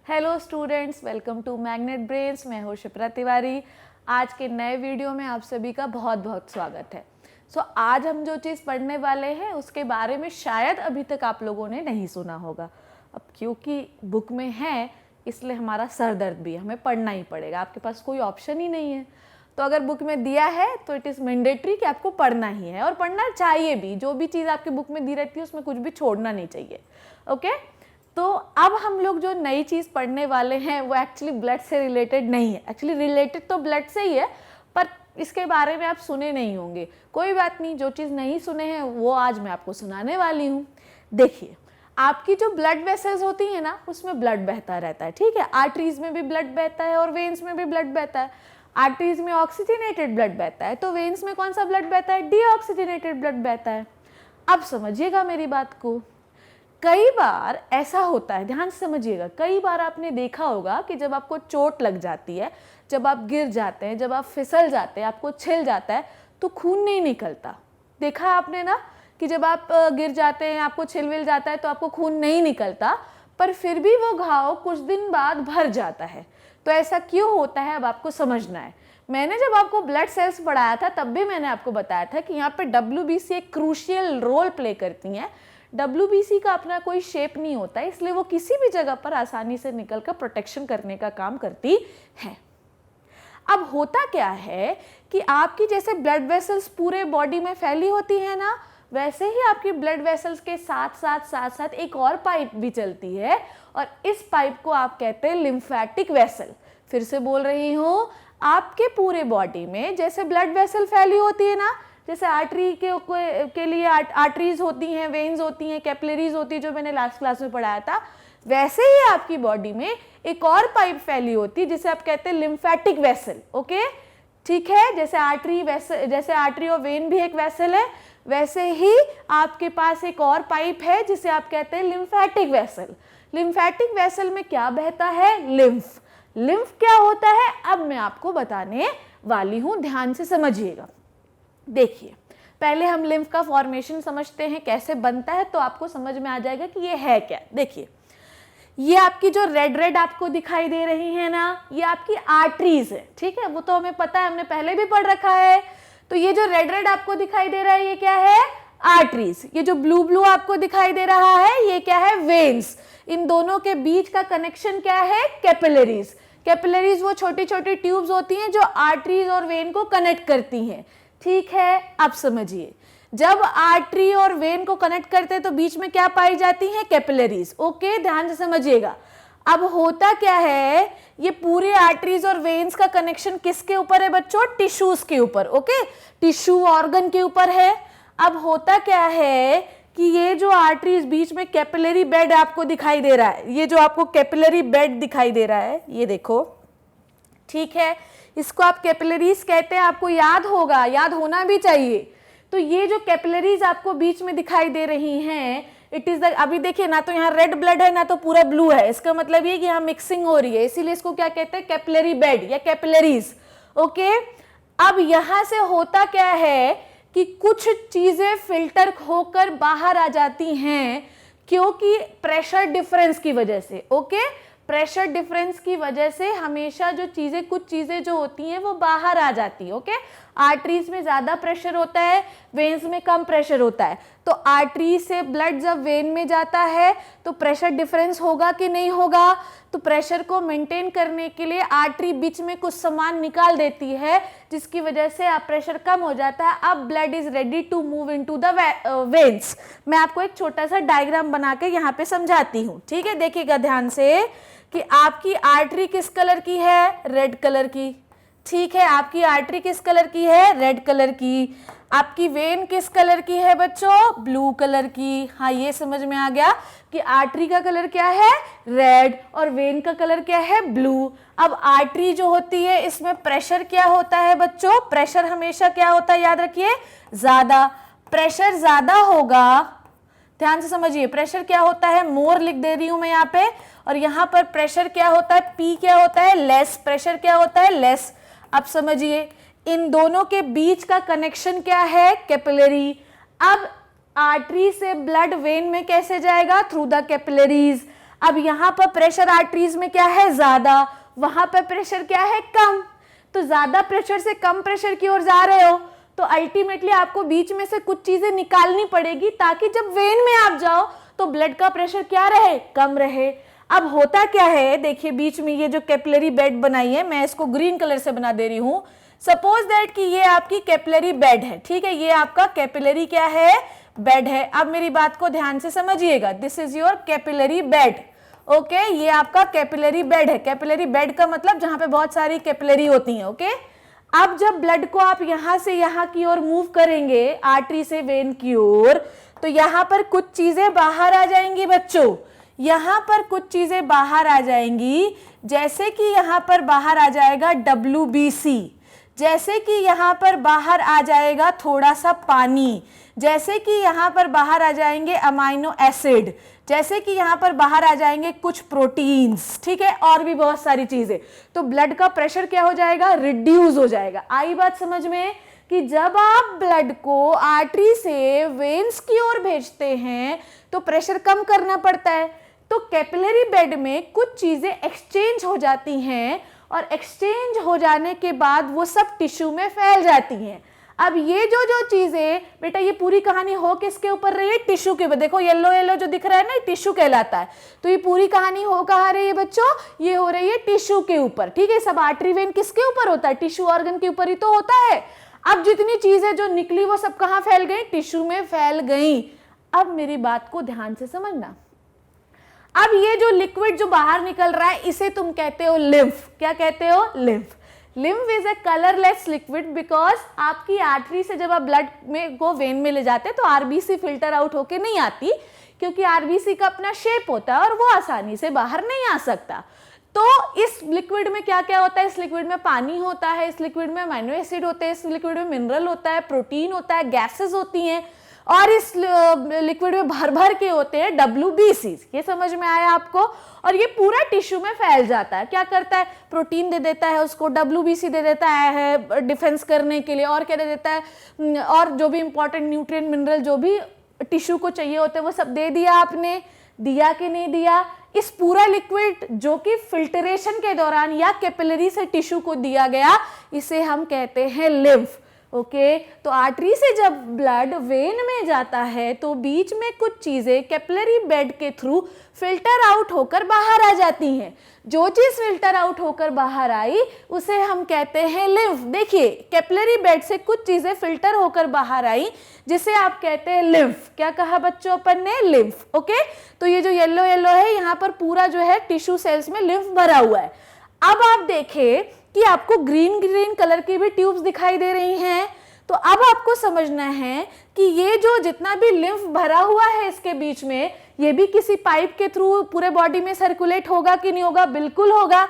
Hello students, welcome to Magnet Brains. मैं हूँ शिप्रा तिवारी। आज के नए वीडियो में आप सभी का बहुत बहुत स्वागत है। आज हम जो चीज़ पढ़ने वाले हैं उसके बारे में शायद अभी तक आप लोगों ने नहीं सुना होगा। अब क्योंकि बुक में है इसलिए हमारा सर दर्द भी है, हमें पढ़ना ही पड़ेगा, आपके पास कोई ऑप्शन ही नहीं है। तो अगर बुक में दिया है तो इट इज़ मैंडेटरी कि आपको पढ़ना ही है और पढ़ना चाहिए भी। जो भी चीज़ आपकी बुक में दी रहती है उसमें कुछ भी छोड़ना नहीं चाहिए। ओके, तो अब हम लोग जो नई चीज़ पढ़ने वाले हैं वो एक्चुअली ब्लड से रिलेटेड नहीं है। एक्चुअली रिलेटेड तो ब्लड से ही है, पर इसके बारे में आप सुने नहीं होंगे। कोई बात नहीं, जो चीज़ नहीं सुने हैं वो आज मैं आपको सुनाने वाली हूँ। देखिए, आपकी जो ब्लड वेसल्स होती हैं ना, उसमें ब्लड बहता रहता है, ठीक है। आर्टरीज में भी ब्लड बहता है और वेन्स में भी ब्लड बहता है। आर्टरीज में ऑक्सीजनेटेड ब्लड बहता है, तो वेन्स में कौन सा ब्लड बहता है? डीऑक्सीजनेटेड ब्लड बहता है। अब समझिएगा मेरी बात को। कई बार ऐसा होता है, ध्यान से समझिएगा, कई बार आपने देखा होगा कि जब आपको चोट लग जाती है, जब आप गिर जाते हैं, जब आप फिसल जाते हैं, आपको छिल जाता है तो खून नहीं निकलता। देखा है आपने ना कि जब आप गिर जाते हैं, आपको छिल विल जाता है तो आपको खून नहीं निकलता, पर फिर भी वो घाव कुछ दिन बाद भर जाता है। तो ऐसा क्यों होता है, अब आपको समझना है। मैंने जब आपको ब्लड सेल्स पढ़ाया था तब भी मैंने आपको बताया था कि यहाँ पे WBC एक क्रूशियल रोल प्ले करती हैं। WBC का अपना कोई शेप नहीं होता, इसलिए वो किसी भी जगह पर आसानी से निकलकर प्रोटेक्शन करने का काम करती है। अब होता क्या है कि आपकी जैसे ब्लड वेसल्स पूरे बॉडी में फैली होती है ना, वैसे ही आपकी ब्लड वेसल्स के साथ साथ एक और पाइप भी चलती है और इस पाइप को आप कहते हैं लिम्फेटिक वेसल। फिर से बोल रही हूँ, आपके पूरे बॉडी में जैसे ब्लड वेसल फैली होती है ना, जैसे आर्टरी के लिए आर्टरीज होती हैं, वेन्स होती हैं, कैपिलरीज होती है, जो मैंने लास्ट क्लास में पढ़ाया था, वैसे ही आपकी बॉडी में एक और पाइप फैली होती है जिसे आप कहते हैं लिम्फेटिक वेसल। ओके, ठीक है। जैसे आर्टरी और वेन भी एक वेसल है, वैसे ही आपके पास एक और पाइप है जिसे आप कहते हैं लिम्फेटिक वेसल। लिम्फेटिक वेसल में क्या बहता है? लिम्फ। लिम्फ क्या होता है अब मैं आपको बताने वाली हूं, ध्यान से समझिएगा। देखिए, पहले हम लिम्फ का फॉर्मेशन समझते हैं, कैसे बनता है, तो आपको समझ में आ जाएगा कि ये है क्या। देखिए, ये आपकी जो रेड आपको दिखाई दे रही है ना, ये आपकी आर्टरीज है, ठीक है। वो तो हमें पता है, हमने पहले भी पढ़ रखा है। तो ये जो रेड आपको दिखाई दे रहा है ये क्या है? आर्टरीज। ये जो ब्लू आपको दिखाई दे रहा है ये क्या है? वेन्स। इन दोनों के बीच का कनेक्शन क्या है? कैपिलरीज। कैपिलरीज वो छोटी छोटी ट्यूब्स होती हैं जो आर्टरीज और वेन को कनेक्ट करती हैं, ठीक है। अब समझिए, जब आर्टरी और वेन को कनेक्ट करते हैं तो बीच में क्या पाई जाती हैं? कैपिलरीज। ओके, ध्यान से समझिएगा। अब होता क्या है, ये पूरे आर्टरीज और वेन्स का कनेक्शन किसके ऊपर है बच्चों? टिश्यूज के ऊपर। ओके, टिश्यू ऑर्गन के ऊपर है। अब होता क्या है कि ये जो आर्टरीज, बीच में कैपिलरी बेड आपको दिखाई दे रहा है, ये जो आपको कैपिलरी बेड दिखाई दे रहा है, ये देखो, ठीक है। इसको आप कैपिलरीज कहते हैं, आपको याद होगा, याद होना भी चाहिए। तो ये जो कैपिलरीज आपको बीच में दिखाई दे रही हैं, इट इज द, अभी देखिए ना तो यहाँ रेड ब्लड है ना तो पूरा ब्लू है, इसका मतलब ये कि यहाँ मिक्सिंग हो रही है, इसीलिए इसको क्या कहते हैं? कैपिलरी बेड या कैपिलरीज। ओके, अब यहाँ से होता क्या है कि कुछ चीजें फिल्टर होकर बाहर आ जाती हैं, क्योंकि प्रेशर डिफरेंस की वजह से। ओके, प्रेशर डिफरेंस की वजह से हमेशा जो चीजें, कुछ चीजें जो होती हैं वो बाहर आ जाती है। ओके, आर्टरीज में ज्यादा प्रेशर होता है, वेन्स में कम प्रेशर होता है। तो आर्टरी से ब्लड जब वेन में जाता है तो प्रेशर डिफरेंस होगा कि नहीं होगा? तो प्रेशर को मेंटेन करने के लिए आर्टरी बीच में कुछ सामान निकाल देती है, जिसकी वजह से अब प्रेशर कम हो जाता है। अब blood is ready to move into the veins. मैं आपको एक छोटा सा डायग्राम बना के यहाँ पे समझाती हूँ, ठीक है। देखिएगा ध्यान से कि आपकी आर्टरी किस कलर की है? रेड कलर की, ठीक है। आपकी आर्टरी किस कलर की है? रेड कलर की। आपकी वेन किस कलर की है बच्चों? ब्लू कलर की। हाँ, ये समझ में आ गया कि आर्टरी का कलर क्या है? रेड, और वेन का कलर क्या है? ब्लू। अब आर्टरी जो होती है इसमें प्रेशर क्या होता है बच्चों? प्रेशर हमेशा क्या होता है, याद रखिए? ज्यादा। प्रेशर ज्यादा होगा, ध्यान से समझिए, प्रेशर क्या होता है? मोर लिख दे रही हूं मैं यहाँ पे, और यहाँ पर प्रेशर क्या होता है? P क्या होता है? लेस। प्रेशर क्या होता है? लेस। अब समझिए, इन दोनों के बीच का कनेक्शन क्या है? कैपिलरी। अब आर्टरी से ब्लड वेन में कैसे जाएगा? Through the capillaries. अब यहाँ पर प्रेशर आर्टरीज में क्या है, ज्यादा, वहां पर प्रेशर क्या है, कम। तो ज्यादा प्रेशर से कम प्रेशर की ओर जा रहे हो, तो अल्टीमेटली आपको बीच में से कुछ चीजें निकालनी पड़ेगी ताकि जब वेन में आप जाओ तो ब्लड का प्रेशर क्या रहे, कम रहे। अब होता क्या है, देखिए बीच में ये जो कैपिलरी बेड बनाई है, मैं इसको ग्रीन कलर से बना दे रही हूं। सपोज दैट कि ये आपकी कैपिलरी बेड है, ठीक है, ये आपका कैपिलरी क्या है, बेड है। अब मेरी बात को ध्यान से समझिएगा, this is your capillary bed, okay, ये आपका कैपिलरी बेड है। कैपिलरी बेड का मतलब जहां पे बहुत सारी कैपिलरी होती हैं, ओके। अब जब ब्लड को आप यहां से यहां की ओर मूव करेंगे, आर्टरी से वेन की ओर, तो यहां पर कुछ चीजें बाहर आ जाएंगी बच्चों, यहां पर कुछ चीजें बाहर आ जाएंगी, जैसे कि यहां पर बाहर आ जाएगा WBC, जैसे कि यहां पर बाहर आ जाएगा थोड़ा सा पानी, जैसे कि यहां पर बाहर आ जाएंगे अमाइनो एसिड, जैसे कि यहां पर बाहर आ जाएंगे कुछ प्रोटीन्स, ठीक है, और भी बहुत सारी चीजें। तो ब्लड का प्रेशर क्या हो जाएगा, रिड्यूस हो जाएगा। आई बात समझ में कि जब आप ब्लड को आर्टरी से वेन्स की ओर भेजते हैं तो प्रेशर कम करना पड़ता है। तो कैपिलरी बेड में कुछ चीजें एक्सचेंज हो जाती हैं और एक्सचेंज हो जाने के बाद वो सब टिश्यू में फैल जाती हैं। अब ये जो चीजें, बेटा ये पूरी कहानी हो किसके ऊपर रही है, टिश्यू के ऊपर। देखो येलो येलो जो दिख रहा है ना, टिश्यू कहलाता है। तो ये पूरी कहानी हो कहाँ रही है बच्चों, ये हो रही है टिश्यू के ऊपर, ठीक है। सब आर्टरी वेन किसके ऊपर होता है, टिश्यू ऑर्गन के ऊपर ही तो होता है। अब जितनी चीजें जो निकली वो सब कहाँ फैल गई, टिश्यू में फैल गई। अब मेरी बात को ध्यान से समझना, अब ये जो लिक्विड जो बाहर निकल रहा है इसे तुम कहते हो लिम्फ। क्या कहते हो, lymph. Lymph is a colourless liquid because आपकी आर्टरी से जब आप ब्लड में को वेन में ले जाते हैं तो आरबीसी फिल्टर आउट होके नहीं आती, क्योंकि आरबीसी का अपना शेप होता है और वो आसानी से बाहर नहीं आ सकता। तो इस लिक्विड में क्या क्या होता है, इस लिक्विड में पानी होता है, इस लिक्विड में अमीनो एसिड होते हैं, इस लिक्विड में मिनरल होता है, प्रोटीन होता है, गैसेस होती हैं, और इस लिक्विड में भर भर के होते हैं WBC। ये समझ में आया आपको। और ये पूरा टिश्यू में फैल जाता है। क्या करता है, प्रोटीन दे देता है उसको, WBC दे देता है डिफेंस करने के लिए, और क्या दे देता है, और जो भी इंपॉर्टेंट न्यूट्रिएंट मिनरल जो भी टिश्यू को चाहिए होते हैं वो सब दे दिया आपने, दिया कि नहीं दिया। इस पूरा लिक्विड जो कि फिल्टरेशन के दौरान या कैपिलरी से टिश्यू को दिया गया, इसे हम कहते हैं लिम्फ, ओके। तो आर्टरी से जब ब्लड वेन में जाता है तो बीच में कुछ चीजें कैपिलरी बेड के थ्रू फिल्टर आउट होकर बाहर आ जाती हैं। जो चीज फिल्टर आउट होकर बाहर आई उसे हम कहते हैं लिम्फ। देखिए कैपिलरी बेड से कुछ चीजें फिल्टर होकर बाहर आई जिसे आप कहते हैं लिम्फ। क्या कहा बच्चों अपन ने, लिम्फ, ओके। तो ये जो येलो येलो है यहाँ पर पूरा जो है टिश्यू सेल्स में लिम्फ भरा हुआ है। अब आप देखें कि आपको ग्रीन ग्रीन कलर की भी ट्यूब्स दिखाई दे रही हैं। तो अब आपको समझना है कि ये जो जितना भी लिम्फ भरा हुआ है इसके बीच में, ये भी किसी पाइप के थ्रू पूरे बॉडी में सर्कुलेट होगा कि नहीं होगा, बिल्कुल होगा।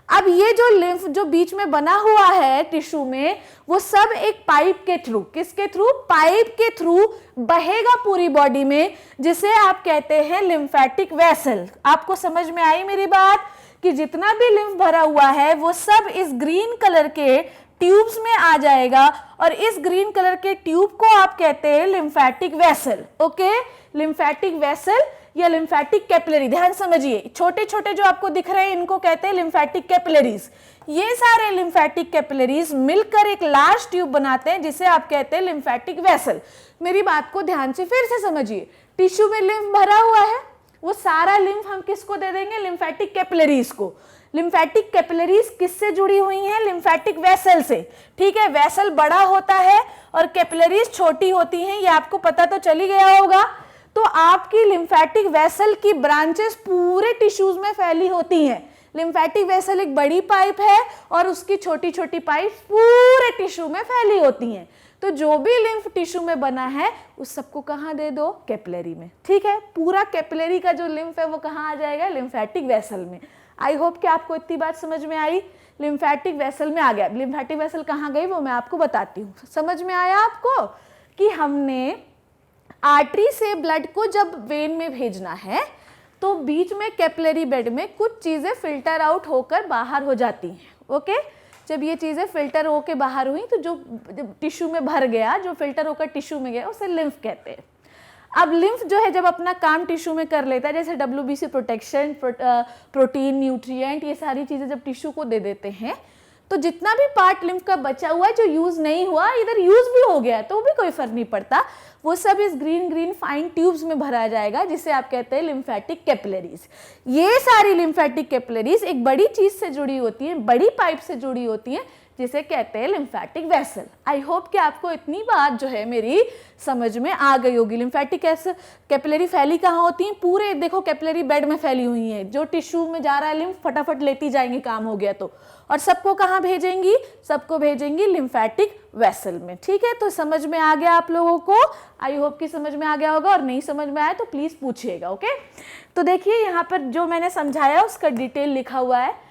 अब ये जो लिम्फ जो बीच में बना हुआ है टिश्यू में, वो सब एक पाइप के थ्रू, किसके थ्रू, पाइप के थ्रू बहेगा पूरी बॉडी में, जिसे आप कहते हैं लिम्फेटिक वेसल। आपको समझ में आई मेरी बात कि जितना भी लिम्फ भरा हुआ है वो सब इस ग्रीन कलर के ट्यूब्स में आ जाएगा, और इस ग्रीन कलर के ट्यूब को आप कहते हैं lymphatic vessel, okay. Lymphatic vessel या लिम्फेटिक कैपिलरी, ध्यान समझिए, छोटे छोटे जो आपको दिख रहे हैं इनको कहते हैं लिम्फेटिक कैपिलरीज। ये सारे लिम्फेटिक कैपिलरीज मिलकर एक लार्ज ट्यूब बनाते हैं जिसे आप कहते हैं लिम्फेटिक वेसल। मेरी बात को ध्यान से फिर से समझिए, टिश्यू में लिम्फ भरा हुआ है, वो सारा लिम्फ हम किसको दे देंगे, लिम्फेटिक कैपिलरीज को। लिम्फेटिक कैपिलरीज किससे जुड़ी हुई हैं, लिम्फेटिक वेसल से, ठीक है। वेसल बड़ा होता है और कैपिलरीज छोटी होती हैं, ये आपको पता तो चल ही गया होगा। तो आपकी लिम्फेटिक वेसल की ब्रांचेस पूरे टिश्यूज में फैली होती हैं। लिम्फेटिक वेसल एक बड़ी पाइप है और उसकी छोटी छोटी पाइप पूरे टिश्यू में फैली होती हैं। तो जो भी लिम्फ टिश्यू में बना है उस सबको कहाँ दे दो, कैपिलरी में, ठीक है। पूरा कैपिलरी का जो लिम्फ है वो कहाँ आ जाएगा, लिम्फेटिक वेसल में। आई होप कि आपको इतनी बात समझ में आई, लिम्फेटिक वेसल में आ गया। लिम्फेटिक वेसल कहाँ गई वो मैं आपको बताती हूँ। समझ में आया आपको कि हमने आर्टरी से ब्लड को जब वेन में भेजना है तो बीच में कैपिलरी बेड में कुछ चीजें फिल्टर आउट होकर बाहर हो जाती हैं, ओके। जब ये चीजें फिल्टर होकर बाहर हुई तो जो टिश्यू में भर गया, जो फिल्टर होकर टिश्यू में गया, उसे लिम्फ कहते हैं। अब लिम्फ जो है जब अपना काम टिश्यू में कर लेता है, जैसे WBC प्रोटेक्शन, प्रोटीन, न्यूट्रिएंट, ये सारी चीज़ें जब टिश्यू को दे देते हैं, तो जितना भी पार्ट लिम्फ का बचा हुआ है जो यूज़ नहीं हुआ, इधर यूज़ भी हो गया है तो भी कोई फर्क नहीं पड़ता, वो सब इस ग्रीन फाइन ट्यूब्स में भरा जाएगा, जिसे आप कहते हैं लिम्फेटिक कैपिलरीज। ये सारी लिम्फेटिक कैपिलरीज एक बड़ी चीज़ से जुड़ी होती हैं, बड़ी पाइप से जुड़ी होती हैं, जिसे कहते हैं लिम्फेटिक वेसल। आई होप कि आपको इतनी बात जो है मेरी समझ में आ गई होगी। लिम्फेटिक कैपिलरी फैली कहाँ होती हैं? पूरे देखो कैपिलरी बेड में फैली हुई हैं, जो टिश्यू में जा रहा है लिम्फ फटाफट लेती जाएंगी काम हो गया तो, और सबको कहाँ भेजेंगी? सबको भेजेंगी लिम्फेटिक वेसल में। ठीक है, तो समझ में आ गया आप लोगों को? आई होप कि समझ में आ गया होगा, और नहीं समझ में आया तो प्लीज पूछिएगा। ओके, तो देखिए यहाँ पर जो मैंने समझाया उसका डिटेल लिखा हुआ है।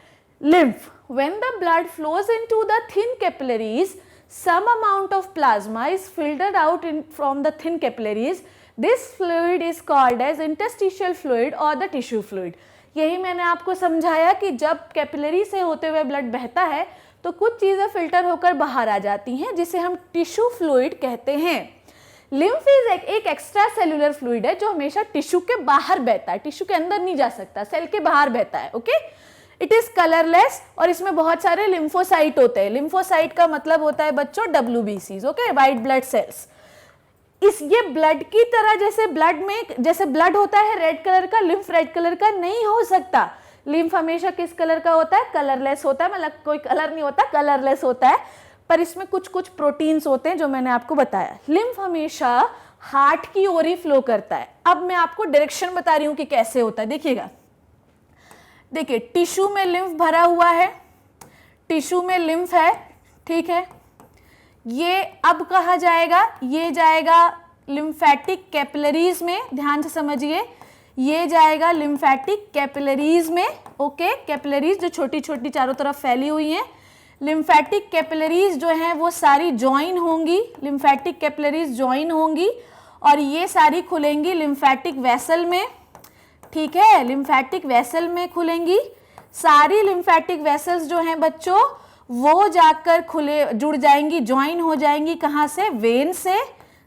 lymph, when the blood flows into the thin capillaries, some amount of plasma is filtered out from the thin capillaries. This fluid is called as interstitial fluid or the tissue fluid. यही मैंने आपको समझाया कि जब capillary से होते हुए blood बहता है तो कुछ चीज़ें फिल्टर होकर बाहर आ जाती हैं, जिसे हम टिश्यू फ्लूइड कहते हैं। लिम्फ इज एक एक्स्ट्रा सेलुलर फ्लूइड है जो हमेशा टिश्यू के बाहर बहता है, टिश्यू के अंदर नहीं जा सकता, सेल के बाहर बहता है। ओके, इट इज कलरलेस और इसमें बहुत सारे लिम्फोसाइट होते हैं। लिम्फोसाइट का मतलब होता है बच्चों WBCs, okay, white blood cells. ये ब्लड की तरह जैसे ब्लड में जैसे ब्लड होता है रेड कलर का, लिम्फ रेड कलर का नहीं हो सकता। लिम्फ हमेशा किस कलर का होता है? कलरलेस होता है, मतलब कोई कलर नहीं होता, कलरलेस होता है, पर इसमें कुछ कुछ प्रोटीन्स होते हैं जो मैंने आपको बताया। लिम्फ हमेशा हार्ट की ओर ही फ्लो करता है। अब मैं आपको डायरेक्शन बता रही हूं कि कैसे होता है। देखिएगा, देखिए टिश्यू में लिम्फ भरा हुआ है, टिश्यू में लिम्फ है, ठीक है। ये अब कहा जाएगा? ये जाएगा लिम्फेटिक कैपिलरीज में, ध्यान से समझिए, ये जाएगा लिम्फेटिक कैपिलरीज में। ओके, कैपिलरीज जो छोटी छोटी चारों तरफ फैली हुई हैं, लिम्फेटिक कैपिलरीज जो हैं वो सारी ज्वाइन होंगी, लिम्फेटिक कैपिलरीज ज्वाइन होंगी और ये सारी खुलेंगी लिम्फेटिक वेसल में। ठीक है, लिम्फेटिक वेसल में खुलेंगी। सारी लिम्फेटिक वेसल्स जो हैं बच्चों वो जाकर जुड़ जाएंगी, ज्वाइन हो जाएंगी, कहाँ से? वेन से,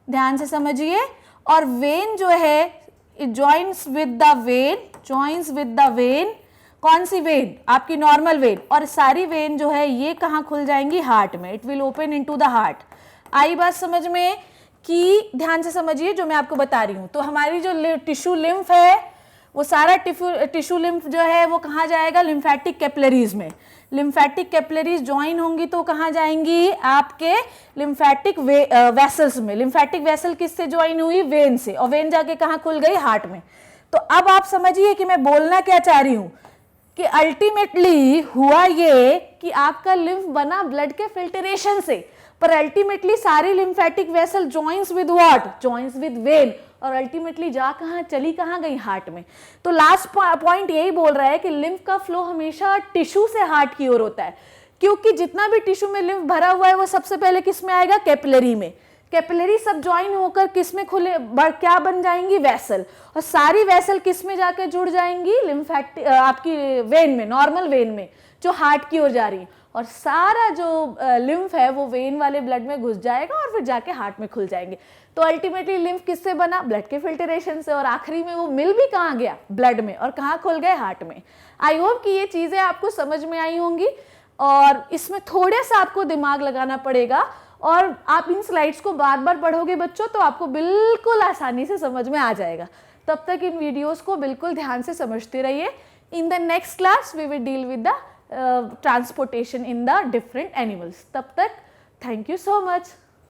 ध्यान से समझिए। और वेन जो है joins with the when, joins with the when. कौन सी वेन? आपकी नॉर्मल वेन। और सारी वेन जो है ये कहाँ खुल जाएंगी? हार्ट में। It will open into the heart. आई बात समझ में? कि ध्यान से समझिए जो मैं आपको बता रही हूँ। तो हमारी जो टिश्यू लिम्फ है वो सारा टिश्यू लिम्फ जो है वो कहाँ जाएगा? लिम्फेटिक कैपिलरीज में। लिम्फेटिक कैपिलरीज ज्वाइन होंगी तो कहाँ जाएंगी? आपके लिम्फेटिक वेसल्स में। लिम्फेटिक वेसल किससे ज्वाइन हुई? वेन से, और वेन जाके कहाँ खुल गई? हार्ट में। तो अब आप समझिए कि मैं बोलना क्या चाह रही हूँ, कि अल्टीमेटली हुआ ये कि आपका लिम्फ बना ब्लड के फिल्टरेशन से, पर अल्टीमेटली सारी lymphatic vessel joins with what? Joins with when, और अल्टीमेटली चली कहाँ गई? हार्ट में। तो लास्ट पॉइंट यही बोल रहा है कि लिम्फ का फ्लो हमेशा टिश्यू से हार्ट की ओर होता है, क्योंकि जितना भी टिश्यू में लिम्फ भरा हुआ है वो सबसे पहले किस में आएगा? कैपिलरी में। कैपिलरी सब ज्वाइन होकर किस में क्या बन जाएंगी? वेसल। और सारी वेसल किस में जाकर जुड़ जाएंगी? लिम्फेटिक आपकी वेन में, नॉर्मल वेन में जो हार्ट की ओर जा रही है, और सारा जो लिम्फ है वो वेन वाले ब्लड में घुस जाएगा और फिर जाके हार्ट में खुल जाएंगे। तो अल्टीमेटली लिम्फ किससे बना? ब्लड के फिल्टरेशन से, और आखिरी में वो मिल भी कहाँ गया? ब्लड में, और कहाँ खुल गए? हार्ट में। आई होप कि ये चीज़ें आपको समझ में आई होंगी, और इसमें थोड़ा सा आपको दिमाग लगाना पड़ेगा, और आप इन स्लाइड्स को बार बार पढ़ोगे बच्चों तो आपको बिल्कुल आसानी से समझ में आ जाएगा। तब तक इन वीडियोस को बिल्कुल ध्यान से समझते रहिए। In the next class we will deal with the transportation in the different animals. तब तक थैंक यू सो मच।